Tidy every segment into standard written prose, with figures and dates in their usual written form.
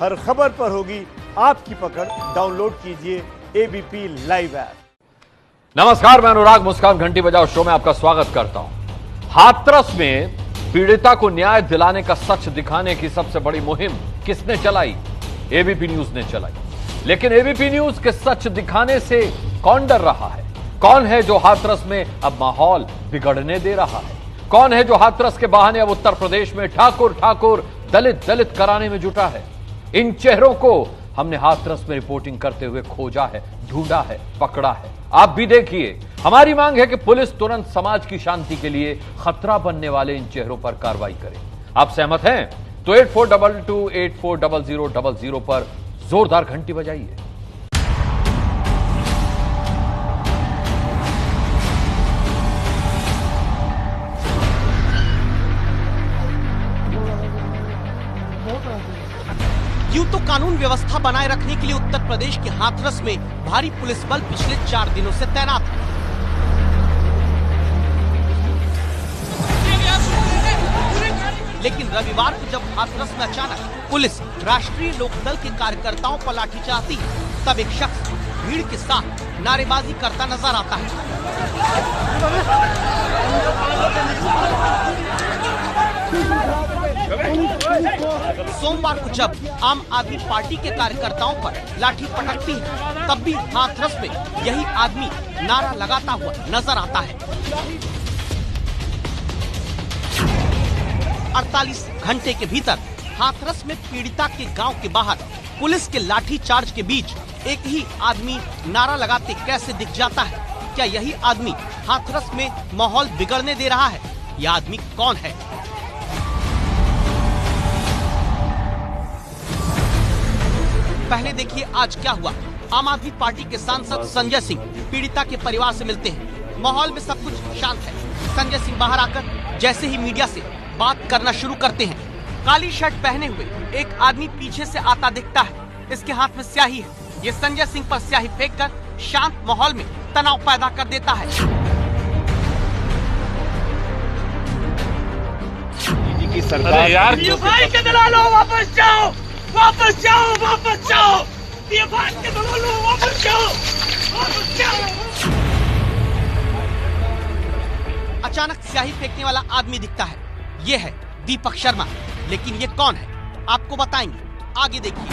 हर खबर पर होगी आपकी पकड़। डाउनलोड कीजिए एबीपी लाइव ऐप। नमस्कार, मैं अनुराग। मुस्कान घंटी बजाओ शो में आपका स्वागत करता हूं। हाथरस में पीड़िता को न्याय दिलाने का सच दिखाने की सबसे बड़ी मुहिम किसने चलाई? एबीपी न्यूज ने चलाई। लेकिन एबीपी न्यूज के सच दिखाने से कौन डर रहा है? कौन है जो हाथरस में अब माहौल बिगड़ने दे रहा है? कौन है जो हाथरस के बहाने अब उत्तर प्रदेश में ठाकुर ठाकुर दलित दलित कराने में जुटा है? इन चेहरों को हमने हाथरस में रिपोर्टिंग करते हुए खोजा है, ढूंढा है, पकड़ा है। आप भी देखिए। हमारी मांग है कि पुलिस तुरंत समाज की शांति के लिए खतरा बनने वाले इन चेहरों पर कार्रवाई करे। आप सहमत हैं तो 8422 840000 पर जोरदार घंटी बजाइए। यूं तो कानून व्यवस्था बनाए रखने के लिए उत्तर प्रदेश के हाथरस में भारी पुलिस बल पिछले 4 दिनों से तैनात है। लेकिन रविवार को जब हाथरस में अचानक पुलिस राष्ट्रीय लोकदल के कार्यकर्ताओं पर लाठी चलाती है, तब एक शख्स भीड़ के साथ नारेबाजी करता नजर आता है। सोमवार को जब आम आदमी पार्टी के कार्यकर्ताओं पर लाठी पटकती है, तब भी हाथरस में यही आदमी नारा लगाता हुआ नजर आता है। 48 घंटे के भीतर हाथरस में पीड़िता के गांव के बाहर पुलिस के लाठी चार्ज के बीच एक ही आदमी नारा लगाते कैसे दिख जाता है? क्या यही आदमी हाथरस में माहौल बिगड़ने दे रहा है? यह आदमी कौन है? पहले देखिए आज क्या हुआ। आम आदमी पार्टी के सांसद संजय सिंह पीड़िता के परिवार से मिलते हैं। माहौल में सब कुछ शांत है। संजय सिंह बाहर आकर जैसे ही मीडिया से बात करना शुरू करते हैं, काली शर्ट पहने हुए एक आदमी पीछे से आता दिखता है। इसके हाथ में स्याही है। ये संजय सिंह पर स्याही फेंककर शांत माहौल में तनाव पैदा कर देता है। की सरकार यार भाई के दलालो वापस जाओ, वापस जाओ, वापस जाओ, ये बात के दलालो वापस जाओ, वापस जाओ। अचानक स्याही फेंकने वाला आदमी दिखता है। ये है दीपक शर्मा। लेकिन ये कौन है आपको बताएंगे, आगे देखिए।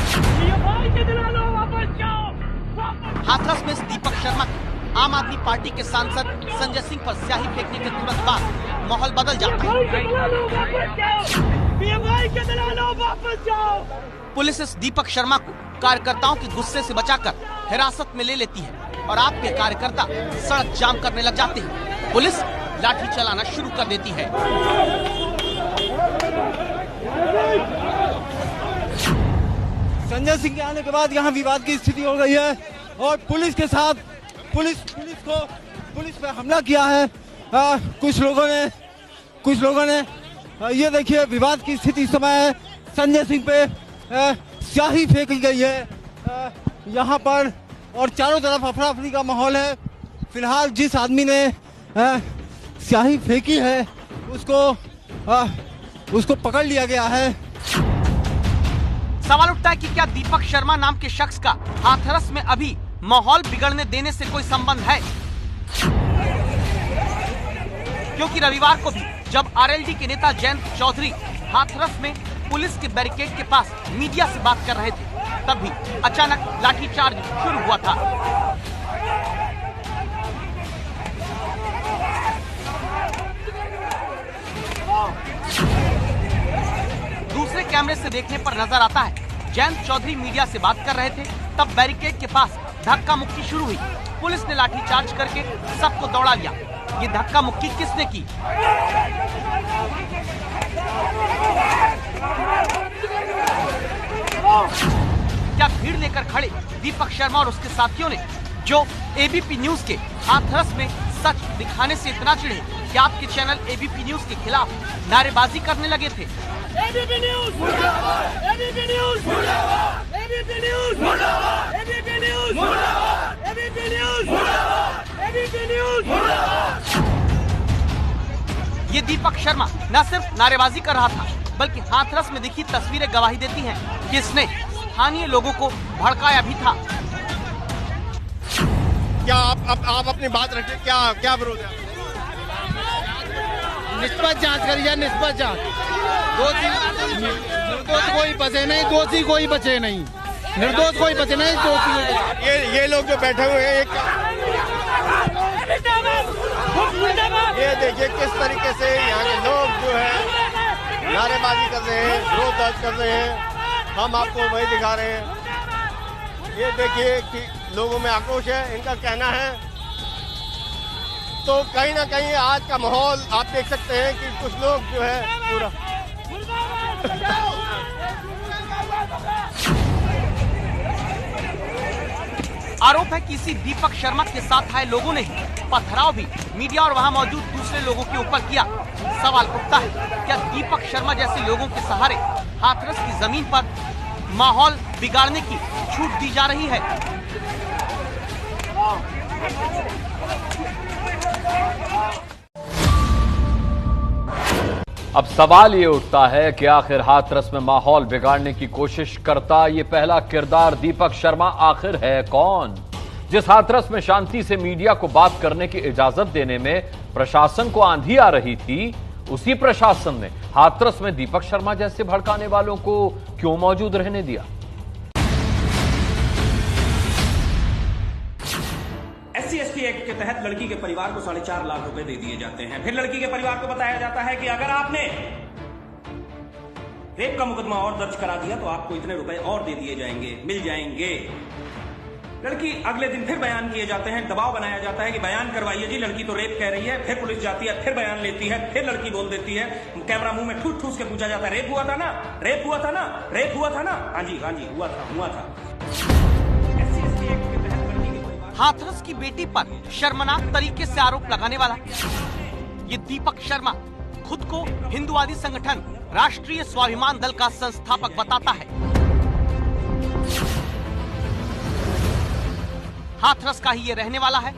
ये भाई के दलालो वापस जाओ, वापस। हाथरस में इस दीपक शर्मा को आम आदमी पार्टी के सांसद संजय सिंह पर स्याही फेंकने के तुरंत बाद माहौल बदल जाता है। ये भाई के दलालो वापस जाओ। पुलिस इस दीपक शर्मा को कार्यकर्ताओं के गुस्से से बचाकर हिरासत में ले लेती है और आपके कार्यकर्ता सड़क जाम करने लग जाते हैं। पुलिस लाठी चलाना शुरू कर देती है। संजय सिंह के आने के बाद यहाँ विवाद की स्थिति हो गई है और पुलिस के साथ पुलिस पे हमला किया है। कुछ लोगों ने ये देखिए विवाद की स्थिति इस समय है। संजय सिंह पे स्याही फेंकी गई है यहाँ पर और चारों तरफ अफरा तफरी का माहौल है। फिलहाल जिस आदमी ने स्याही फेंकी है उसको पकड़ लिया गया है। सवाल उठता है कि क्या दीपक शर्मा नाम के शख्स का हाथरस में अभी माहौल बिगड़ने देने से कोई संबंध है? क्योंकि रविवार को भी जब आरएलडी के नेता जयंत चौधरी हाथरस में पुलिस के बैरिकेड के पास मीडिया से बात कर रहे थे, तब भी अचानक लाठीचार्ज शुरू हुआ था। दूसरे कैमरे से देखने पर नजर आता है जयंत चौधरी मीडिया से बात कर रहे थे, तब बैरिकेड के पास धक्का मुक्की शुरू हुई। पुलिस ने लाठीचार्ज करके सबको दौड़ा लिया। ये धक्का मुक्की किसने की? क्या भीड़ लेकर खड़े दीपक शर्मा और उसके साथियों ने, जो एबीपी न्यूज के हाथरस में सच दिखाने से इतना चिढ़े कि आपके चैनल एबीपी न्यूज के खिलाफ नारेबाजी करने लगे थे? एबीपी न्यूज मुर्दाबाद, एबीपी न्यूज मुर्दाबाद, एबीपी न्यूज मुर्दाबाद, एबीपी न्यूज मुर्दाबाद, एबीपी न्यूज मुर्दाबाद, एबीपी न्यूज मुर्दाबाद। ये दीपक शर्मा न सिर्फ नारेबाजी कर रहा था, बल्कि हाथरस में दिखी तस्वीरें गवाही देती हैं कि इसने स्थानीय लोगों को भड़काया भी था। क्या आप अपनी बात रखें, क्या विरोध है? निष्पक्ष जांच करी जाए, निष्पक्ष जांच। निर्दोष कोई बचे नहीं, दोषी कोई बचे नहीं, निर्दोष कोई बचे नहीं, दोषी। ये लोग जो बैठे हुए हैं, ये देखिए किस तरीके से यहाँ के लोग जो है नारेबाजी कर रहे हैं, विरोध दर्ज कर रहे हैं। हम आपको वही दिखा रहे हैं। ये देखिए कि लोगों में आक्रोश है। इनका कहना है तो कहीं ना कहीं आज का माहौल आप देख सकते हैं कि कुछ लोग जो है पूरा आरोप है कि इसी दीपक शर्मा के साथ आए लोगों ने पथराव भी मीडिया और वहां मौजूद दूसरे लोगों के ऊपर किया। सवाल उठता है, क्या दीपक शर्मा जैसे लोगों के सहारे हाथरस की जमीन पर माहौल बिगाड़ने की छूट दी जा रही है? अब सवाल ये उठता है कि आखिर हाथरस में माहौल बिगाड़ने की कोशिश करता ये पहला किरदार दीपक शर्मा आखिर है कौन? जिस हाथरस में शांति से मीडिया को बात करने की इजाजत देने में प्रशासन को आंधी आ रही थी, उसी प्रशासन ने हाथरस में दीपक शर्मा जैसे भड़काने वालों को क्यों मौजूद रहने दिया? SC/ST एक्ट के तहत लड़की के परिवार को 4.5 लाख रुपए दे दिए जाते हैं। फिर लड़की के परिवार को बताया जाता है कि अगर आपने रेप का मुकदमा और दर्ज करा दिया तो आपको इतने रुपए और दे दिए जाएंगे, मिल जाएंगे। लड़की अगले दिन फिर बयान किए जाते हैं, दबाव बनाया जाता है कि बयान करवाइए जी, लड़की तो रेप कह रही है। फिर पुलिस जाती है, फिर बयान लेती है, फिर लड़की बोल देती है। कैमरा मुंह में ठूस ठूस के पूछा जाता है, रेप हुआ था ना, रेप हुआ था ना, रेप हुआ था ना? हाँ जी हुआ था। SC/ST एक्ट के तहत लड़की के परिवार हाथरस की बेटी पर शर्मनाक तरीके से आरोप लगाने वाला ये दीपक शर्मा खुद को हिंदुवादी संगठन राष्ट्रीय स्वाभिमान दल का संस्थापक बताता है। हाथरस का ही ये रहने वाला है।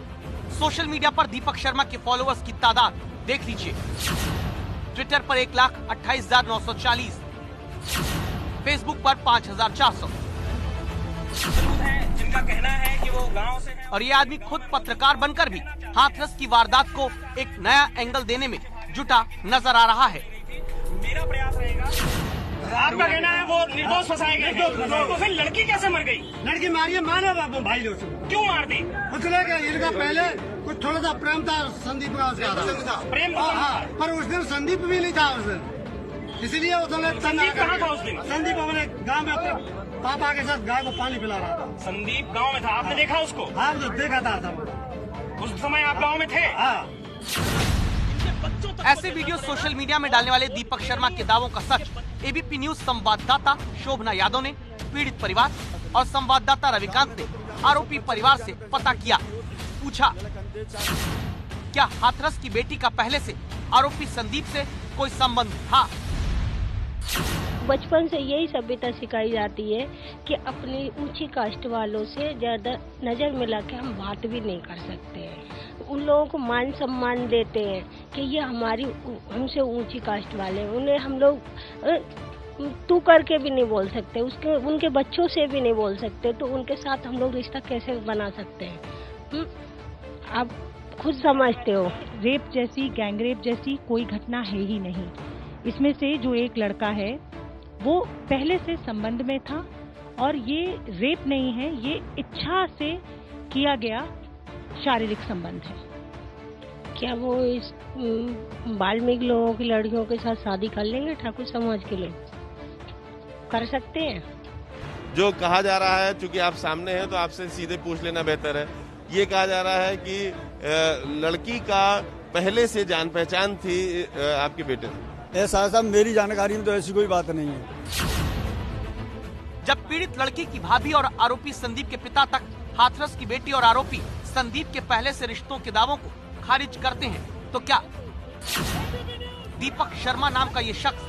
सोशल मीडिया पर दीपक शर्मा के फॉलोअर्स की तादाद देख लीजिए। ट्विटर पर 1,28,940, फेसबुक पर 5,400। जिनका कहना है कि वो गांव से है। और ये आदमी खुद पत्रकार बनकर भी हाथरस की वारदात को एक नया एंगल देने में जुटा नजर आ रहा है। मेरा प्रयास रहेगा। आपका कहना है वो निर्दोष फंसाए गए, तो फिर लड़की कैसे मर गई? लड़की मारिए, माना बाबू भाई लोग क्यों मार दी? इनका पहले कुछ थोड़ा सा प्रेम था संदीप का, उसका प्रेम पर उस दिन संदीप भी नहीं था उस दिन, इसलिए उसने संदीप कहाँ था उस दिन? संदीप अपने गाँव में अपने पापा के साथ गाय को पानी पिला रहा था। संदीप गांव में था, आपने देखा उसको? हाँ, तो देखा था उस समय आप गांव में थे? हाँ। ऐसे वीडियो सोशल मीडिया में डालने वाले दीपक शर्मा के दावों का सच एबीपी न्यूज संवाददाता शोभना यादव ने पीड़ित परिवार और संवाददाता रविकांत ने आरोपी परिवार से पता किया। पूछा, क्या हाथरस की बेटी का पहले से आरोपी संदीप से कोई संबंध था? बचपन से यही सभ्यता सिखाई जाती है कि अपनी ऊंची कास्ट वालों से ज्यादा नजर मिला के हम बात भी नहीं कर सकते हैं। उन लोगों को मान सम्मान देते हैं कि ये हमसे ऊंची कास्ट वाले हैं। उन्हें हम लोग तू करके भी नहीं बोल सकते, उनके बच्चों से भी नहीं बोल सकते, तो उनके साथ हम लोग रिश्ता कैसे बना सकते हैं? आप खुद समझते हो। रेप जैसी, गैंगरेप जैसी कोई घटना है ही नहीं। इसमें से जो एक लड़का है वो पहले से संबंध में था और ये रेप नहीं है, ये इच्छा से किया गया शारीरिक संबंध है। क्या वो इस बाल्मीकि लोगों की लड़कियों के साथ शादी कर लेंगे? ठाकुर समाज के लोग कर सकते हैं? जो कहा जा रहा है, चूंकि आप सामने हैं तो आपसे सीधे पूछ लेना बेहतर है। ये कहा जा रहा है कि लड़की का पहले से जान पहचान थी आपके बेटे से। ऐसा सब मेरी जानकारी में तो ऐसी कोई बात नहीं है। जब पीड़ित लड़की की भाभी और आरोपी संदीप के पिता तक हाथरस की बेटी और आरोपी संदीप के पहले से रिश्तों के दावों को खारिज करते हैं, तो क्या दीपक शर्मा नाम का ये शख्स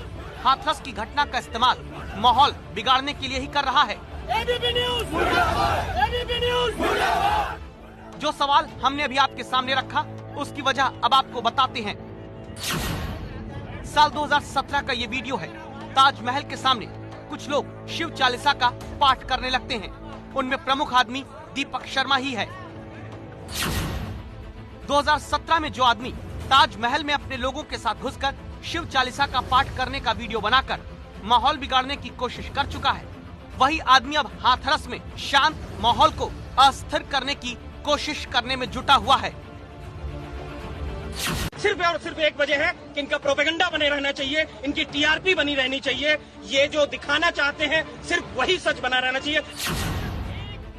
हाथरस की घटना का इस्तेमाल माहौल बिगाड़ने के लिए ही कर रहा है? एबीपी न्यूज़ मुर्दाबाद, एबीपी न्यूज़ मुर्दाबाद। जो सवाल हमने अभी आपके सामने रखा, उसकी वजह अब आपको बताते हैं। साल 2017 का ये वीडियो है। ताजमहल के सामने कुछ लोग शिव चालीसा का पाठ करने लगते हैं। उनमें प्रमुख आदमी दीपक शर्मा ही है। 2017 में जो आदमी ताजमहल में अपने लोगों के साथ घुसकर शिव चालीसा का पाठ करने का वीडियो बनाकर माहौल बिगाड़ने की कोशिश कर चुका है, वही आदमी अब हाथरस में शांत माहौल को अस्थिर करने की कोशिश करने में जुटा हुआ है। सिर्फ और सिर्फ एक वजह है कि इनका प्रोपेगेंडा बने रहना चाहिए, इनकी टीआरपी बनी रहनी चाहिए। ये जो दिखाना चाहते हैं सिर्फ वही सच बना रहना चाहिए।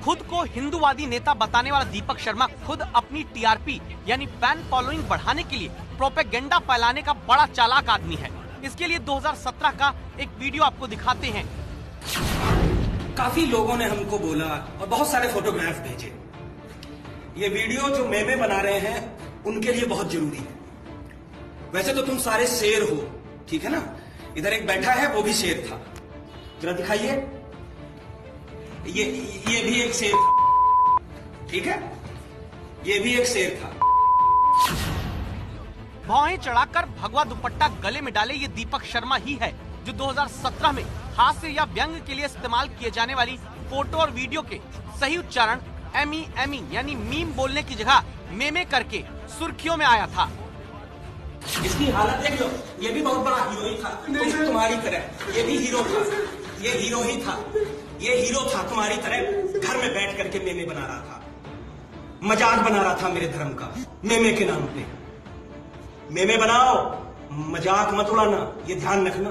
खुद को हिंदूवादी नेता बताने वाला दीपक शर्मा खुद अपनी टीआरपी यानी फैन फॉलोइंग बढ़ाने के लिए प्रोपेगेंडा फैलाने का बड़ा चालाक आदमी है। इसके लिए 2017 का एक वीडियो आपको दिखाते हैं। काफी लोगों ने हमको बोला और बहुत सारे फोटोग्राफ भेजे। ये वीडियो जो मेमे बना रहे हैं उनके लिए बहुत जरूरी है। वैसे तो तुम सारे शेर हो, ठीक है ना? इधर एक बैठा है वो भी शेर था, जरा दिखाइए। ये भी एक शेर था, ठीक है? ये भी एक शेर था। भौहें चढ़ाकर भगवा दुपट्टा गले में डाले ये दीपक शर्मा ही है जो 2017 में हास्य या व्यंग के लिए इस्तेमाल किए जाने वाली फोटो और वीडियो के सही उच्चारण एमी यानी मीम बोलने की जगह मेमे करके सुर्खियों में आया था। इसकी हालत देख लो, ये भी बहुत बड़ा हीरो ही था तुम्हारी तरह। ये भी हीरो था, ये हीरो ही था, ये हीरो था तुम्हारी तरह। घर में बैठ करके मेमे बना रहा था, मजाक बना रहा था मेरे धर्म का मेमे के नाम पे। मेमे बनाओ, मजाक मत उड़ाना, ये ध्यान रखना।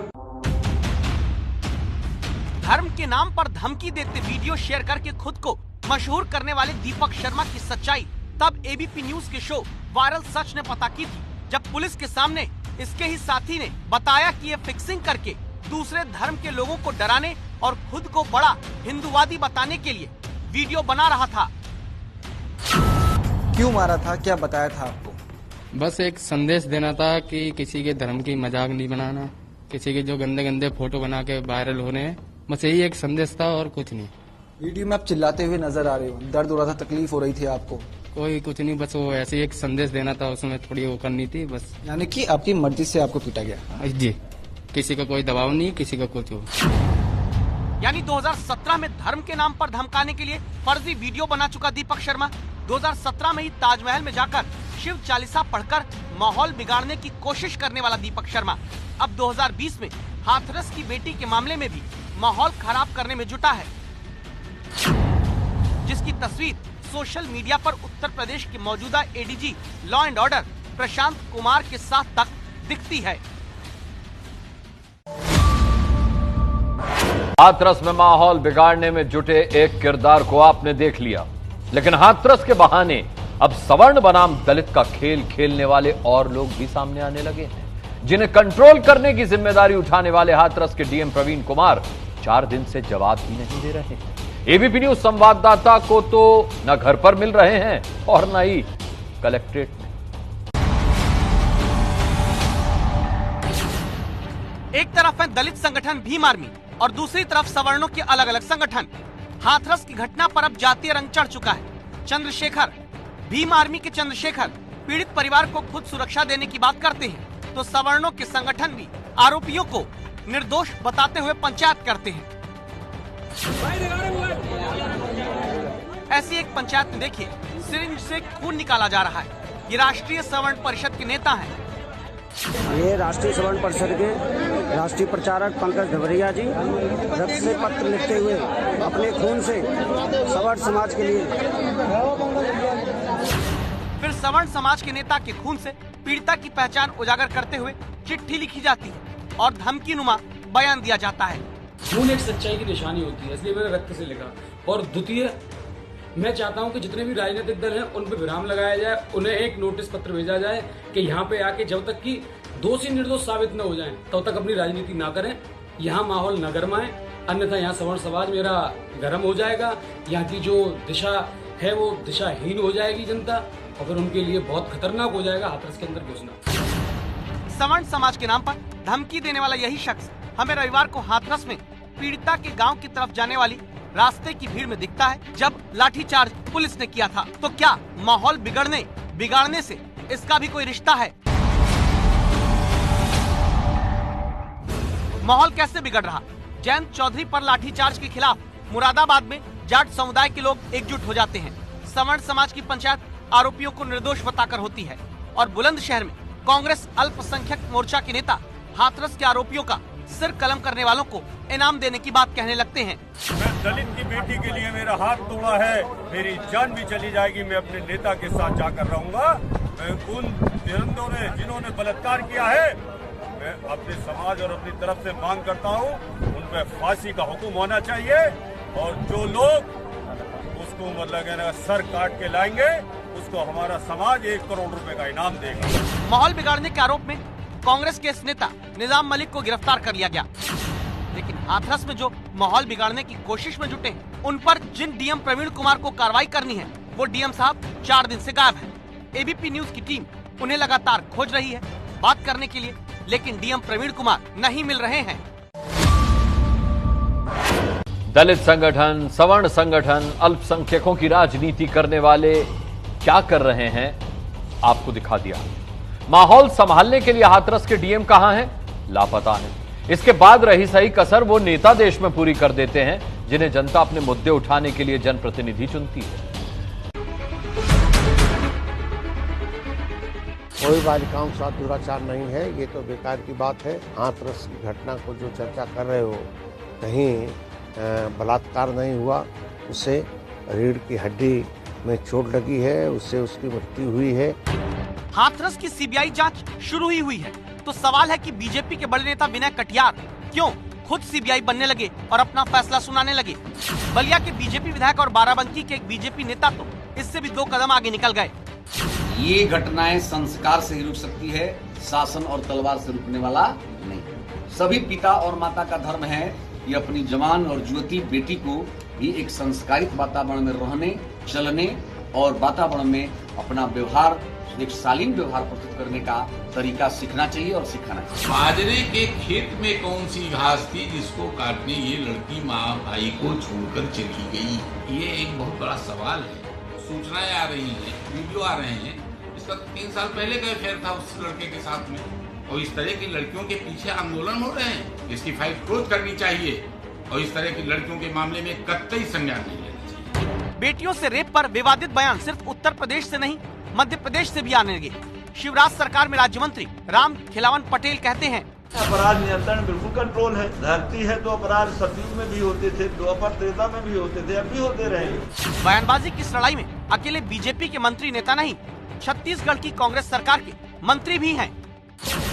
धर्म के नाम पर धमकी देते वीडियो शेयर करके खुद को मशहूर करने वाले दीपक शर्मा की सच्चाई तब एबीपी न्यूज के शो वायरल सच ने पता की थी, जब पुलिस के सामने इसके ही साथी ने बताया कि ये फिक्सिंग करके दूसरे धर्म के लोगों को डराने और खुद को बड़ा हिंदूवादी बताने के लिए वीडियो बना रहा था। क्यों मारा था, क्या बताया था आपको? बस एक संदेश देना था कि किसी के धर्म की मजाक नहीं बनाना, किसी के जो गंदे गंदे फोटो बना के वायरल हो रहे हैं, बस यही एक संदेश था और कुछ नहीं। वीडियो में आप चिल्लाते हुए नजर आ रहे हो, दर्द हो रहा था, तकलीफ हो रही थी आपको? कोई कुछ नहीं, बस वो ऐसे एक संदेश देना था, उसमें थोड़ी वो करनी थी बस। यानी कि आपकी मर्जी से आपको पीटा गया? जी, किसी का कोई दबाव नहीं, किसी का कुछ हो। यानी 2017 में धर्म के नाम पर धमकाने के लिए फर्जी वीडियो बना चुका दीपक शर्मा 2017 में ही ताजमहल में जाकर शिव चालीसा पढ़कर माहौल बिगाड़ने की कोशिश करने वाला दीपक शर्मा अब 2020 में हाथरस की बेटी के मामले में भी माहौल खराब करने में जुटा है, जिसकी तस्वीर सोशल मीडिया पर उत्तर प्रदेश के मौजूदा ADG law and order Prashant Kumar के साथ तक दिखती है। हाथरस में माहौल बिगाड़ने में जुटे एक किरदार को आपने देख लिया, लेकिन हाथरस के बहाने अब सवर्ण बनाम दलित का खेल खेलने वाले और लोग भी सामने आने लगे हैं, जिन्हें कंट्रोल करने की जिम्मेदारी उठाने वाले हाथरस के डीएम प्रवीण कुमार 4 दिन से जवाब ही नहीं दे रहे हैं। एबीपी न्यूज संवाददाता को तो न घर पर मिल रहे हैं और न ही कलेक्ट्रेट में। एक तरफ है दलित संगठन भीम आर्मी और दूसरी तरफ सवर्णों के अलग अलग संगठन। हाथरस की घटना पर अब जातीय रंग चढ़ चुका है। चंद्रशेखर, भीम आर्मी के चंद्रशेखर पीड़ित परिवार को खुद सुरक्षा देने की बात करते हैं, तो सवर्णों के संगठन भी आरोपियों को निर्दोष बताते हुए पंचायत करते हैं। ऐसी एक पंचायत में देखिए, सिरिंज से खून निकाला जा रहा है। ये राष्ट्रीय सवर्ण परिषद के नेता हैं। ये राष्ट्रीय सवर्ण परिषद के राष्ट्रीय प्रचारक पंकज ढबरिया जी रक्त से पत्र लिखते हुए अपने खून से सवर्ण समाज के लिए। फिर सवर्ण समाज के नेता के खून से पीड़िता की पहचान उजागर करते हुए चिट्ठी लिखी जाती है और धमकीनुमा बयान दिया जाता है। खून एक सच्चाई की निशानी होती है, इसलिए मैंने रक्त से लिखा। और द्वितीय, मैं चाहता हूं कि जितने भी राजनीतिक दल हैं उन पर विराम लगाया जाए, उन्हें एक नोटिस पत्र भेजा जाए कि यहाँ पे आके जब तक कि दोषी निर्दोष साबित न हो जाएं तब तक अपनी राजनीति ना करें, यहाँ माहौल न गरमाए, अन्यथा यहाँ सवर्ण समाज मेरा गर्म हो जाएगा, यहाँ की जो दिशा है वो दिशाहीन हो जाएगी जनता, और फिर उनके लिए बहुत खतरनाक हो जाएगा हाथरस के अंदर घुसना। सवर्ण समाज के नाम पर धमकी देने वाला यही शख्स हमें रविवार को हाथरस में पीड़िता के गांव की तरफ जाने वाली रास्ते की भीड़ में दिखता है, जब लाठीचार्ज पुलिस ने किया था। तो क्या माहौल बिगाड़ने से इसका भी कोई रिश्ता है? माहौल कैसे बिगड़ रहा? जयंत चौधरी पर लाठीचार्ज के खिलाफ मुरादाबाद में जाट समुदाय के लोग एकजुट हो जाते हैं। सवर्ण समाज की पंचायत आरोपियों को निर्दोष बताकर होती है और बुलंदशहर में कांग्रेस अल्पसंख्यक मोर्चा के नेता हाथरस के आरोपियों का सिर कलम करने वालों को इनाम देने की बात कहने लगते हैं। मैं दलित की बेटी के लिए मेरा हाथ तोड़ा है, मेरी जान भी चली जाएगी, मैं अपने नेता के साथ जाकर रहूंगा। मैं उन दरिंदों ने जिन्होंने बलात्कार किया है, मैं अपने समाज और अपनी तरफ से मांग करता हूं, उन पर फांसी का हुक्म होना चाहिए और जो लोग उसको मतलब सर काट के लाएंगे उसको हमारा समाज 1 करोड़ रुपए का इनाम देगा। माहौल बिगाड़ने के आरोप में कांग्रेस के इस नेता निजाम मलिक को गिरफ्तार कर लिया गया, लेकिन हाथरस में जो माहौल बिगाड़ने की कोशिश में जुटे उन पर जिन डीएम प्रवीण कुमार को कार्रवाई करनी है वो डीएम साहब 4 दिन से गायब हैं। एबीपी न्यूज की टीम उन्हें लगातार खोज रही है बात करने के लिए, लेकिन डीएम प्रवीण कुमार नहीं मिल रहे हैं। दलित संगठन, सवर्ण संगठन, अल्पसंख्यकों की राजनीति करने वाले क्या कर रहे हैं आपको दिखा दिया। माहौल संभालने के लिए हाथरस के डीएम कहां हैं? लापता हैं। इसके बाद रही सही कसर वो नेता देश में पूरी कर देते हैं जिन्हें जनता अपने मुद्दे उठाने के लिए जनप्रतिनिधि चुनती है। कोई बालिकाओं के साथ दुराचार नहीं है, ये तो बेकार की बात है। हाथरस की घटना को जो चर्चा कर रहे हो, कहीं बलात्कार नहीं हुआ, उसे रीढ़ की हड्डी में चोट लगी है, उससे उसकी मृत्यु हुई है। हाथरस की सीबीआई जांच शुरू ही हुई है तो सवाल है कि बीजेपी के बड़े नेता विनय कटियार क्यों खुद सीबीआई बनने लगे और अपना फैसला सुनाने लगे। बलिया के बीजेपी विधायक और बाराबंकी के एक बीजेपी नेता तो इससे भी 2 कदम आगे निकल गए। ये घटनाएं संस्कार से ही रुक सकती है, शासन और तलवार से रुकने वाला नहीं। सभी पिता और माता का धर्म है कि अपनी जवान और युवती बेटी को भी एक संस्कारित वातावरण में रहने, चलने और वातावरण में अपना व्यवहार, एक शालीन व्यवहार प्रस्तुत करने का तरीका सीखना चाहिए और सिखाना चाहिए। बाजरे के खेत में कौन सी घास थी जिसको काटने ये लड़की माँ भाई को छोड़कर चली गई? ये एक बहुत बड़ा सवाल है। सूचनाएं आ रही हैं, वीडियो आ रहे हैं। इसका 3 साल पहले का अफेयर था उस लड़के के साथ में, और इस तरह की लड़कियों के पीछे आंदोलन हो रहे हैं। इसकी फाइट क्लोज करनी चाहिए और इस तरह की लड़कियों के मामले में कतई संज्ञान नहीं लेना चाहिए। बेटियों से रेप पर विवादित बयान सिर्फ उत्तर प्रदेश से नहीं मध्य प्रदेश से भी आने लगे। शिवराज सरकार में राज्य मंत्री राम खिलावन पटेल कहते हैं, अपराध नियंत्रण बिल्कुल कंट्रोल है। धरती है तो अपराध सतयुग में भी होते थे, द्वापर त्रेता में भी होते थे, अब भी होते रहेंगे। बयानबाजी की इस लड़ाई में अकेले बीजेपी के मंत्री नेता नहीं, छत्तीसगढ़ की कांग्रेस सरकार के मंत्री भी हैं।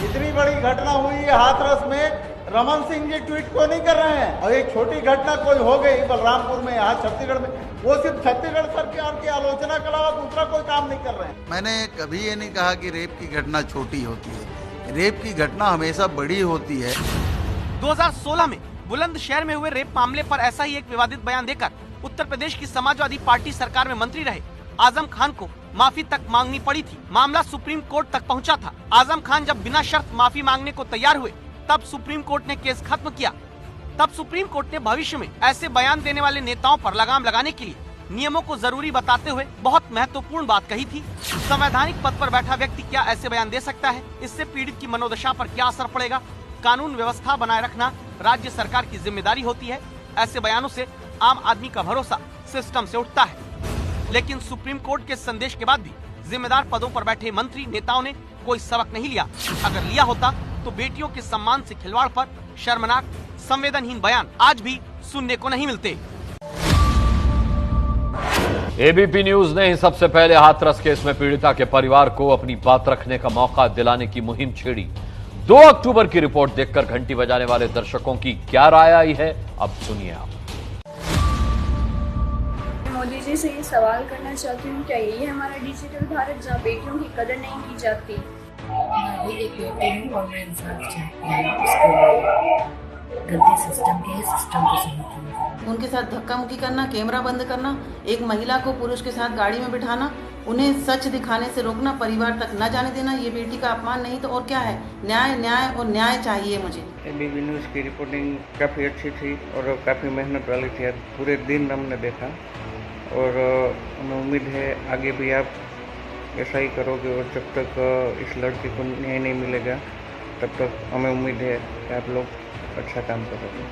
इतनी बड़ी घटना हुई है हाथरस में, रमन सिंह जी ट्वीट को नहीं कर रहे हैं, और एक छोटी घटना कोई हो गई बलरामपुर में, यहाँ छत्तीसगढ़ में, वो सिर्फ छत्तीसगढ़ सरकार की आलोचना के अलावा दूसरा कोई काम नहीं कर रहे हैं। मैंने कभी ये नहीं कहा कि रेप की घटना छोटी होती है, रेप की घटना हमेशा बड़ी होती है। 2016 में बुलंदशहर में हुए रेप मामले पर ऐसा ही एक विवादित बयान देकर उत्तर प्रदेश की समाजवादी पार्टी सरकार में मंत्री रहे आजम खान को माफी तक मांगनी पड़ी थी। मामला सुप्रीम कोर्ट तक पहुंचा था। आजम खान जब बिना शर्त माफी मांगने को तैयार हुए तब सुप्रीम कोर्ट ने केस खत्म किया। तब सुप्रीम कोर्ट ने भविष्य में ऐसे बयान देने वाले नेताओं पर लगाम लगाने के लिए नियमों को जरूरी बताते हुए बहुत महत्वपूर्ण बात कही थी। संवैधानिक पद पर बैठा व्यक्ति क्या ऐसे बयान दे सकता है? इससे पीड़ित की मनोदशा पर क्या असर पड़ेगा? कानून व्यवस्था बनाए रखना राज्य सरकार की जिम्मेदारी होती है। ऐसे बयानों से आम आदमी का भरोसा सिस्टम से उठता है। लेकिन सुप्रीम कोर्ट के संदेश के बाद भी जिम्मेदार पदों पर बैठे मंत्री नेताओं ने कोई सबक नहीं लिया। अगर लिया होता तो बेटियों के सम्मान से खिलवाड़ पर शर्मनाक संवेदनहीन बयान आज भी सुनने को नहीं मिलते। एबीपी न्यूज ने ही सबसे पहले हाथरस केस में पीड़िता के परिवार को अपनी बात रखने का मौका दिलाने की मुहिम छेड़ी। 2 अक्टूबर की रिपोर्ट देखकर घंटी बजाने वाले दर्शकों की क्या राय आई है, अब सुनिए आप। मोदी जी से ये सवाल करना चाहती हूँ, क्या यही है हमारा डिजिटल भारत जहाँ बेटियों की कदर नहीं की जाती? मैं भी एक बेटी हूँ और मैं इंसाफ चाहती हूँ। उसके लिए गलती सिस्टम की है, सिस्टम को समझती हूँ। उनके साथ धक्का मुक्की करना, कैमरा बंद करना, एक महिला को पुरुष के साथ गाड़ी में बिठाना, उन्हें सच दिखाने से रोकना, परिवार तक न जाने देना, ये बेटी का अपमान नहीं तो और क्या है? न्याय न्याय और न्याय चाहिए मुझे। एबीपी न्यूज़ की रिपोर्टिंग काफ़ी अच्छी थी और काफ़ी मेहनत वाली थी। पूरे दिन हमने देखा और हमें उम्मीद है आगे भी आप ऐसा ही करोगे और जब तक इस लड़की को न्याय नहीं मिलेगा तब तक हमें उम्मीद है कि आप लोग अच्छा काम करोगे।